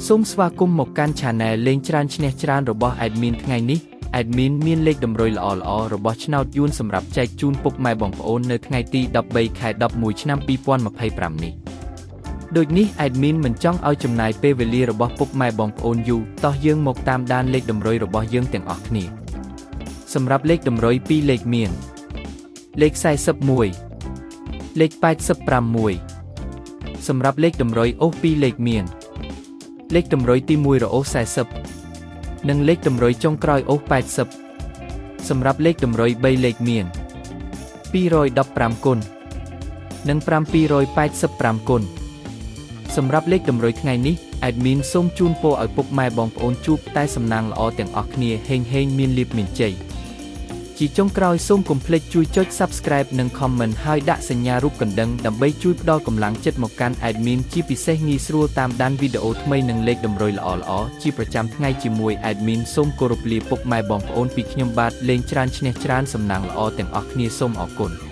សូមស្វាគមន៍មកកាន់ Channel លេងច្រើនឈ្នះច្រើនរបស់ Admin ថ្ងៃនេះ Admin មានលេខតម្រុយល្អៗរបស់ឆ្នោតយួនសម្រាប់ចែកជូនពុកម៉ែបងប្អូននៅថ្ងៃទី13 ខែ 11 ឆ្នាំ 2025 នេះដូចនេះ Admin មិនចង់ឲ្យចំណាយពេលវេលារបស់ពុកម៉ែបងប្អូនយូរតោះយើងមកតាមដានលេខតម្រុយរបស់យើងទាំងអស់គ្នាសម្រាប់លេខតម្រុយ2លេខមានលេខ41លេខ86សម្រាប់លេខតម្រុយអូស2លេខមានលេខតម្រុយទី1រអូស40និងលេខតម្រុយចុងក្រោយអូស80សម្រាប់លេខតម្រុយ3លេខមាន215គុណនិង5285គុណសម្រាប់លេខតម្រុយថ្ងៃនេះ Admin សូមជូនពរឲ្យពុកម៉ែបងប្អូនជួបតែសំណាងល្អទាំងអស់គ្នាហេងមានលាភមានជ័យជាចុងក្រោយសូមកុំភ្លេចជួយចុច Subscribe និង Comment ហើយដាក់សញ្ញារូបកណ្ដឹងដើម្បីជួយផ្ដល់កម្លាំងចិត្តមកកាន់ Admin ជាពិសេសងាយស្រួលតាមដានវីដេអូថ្មីនិងលេខតម្រុយល្អៗជាប្រចាំថ្ងៃជាមួយ Admin សូមគោរពលាពុកម៉ែបងប្អូនពីខ្ញុំបាទលេងច្រើនឈ្នះច្រើនសំណាងល្អទាំងអស់គ្នាសូមអរគុណ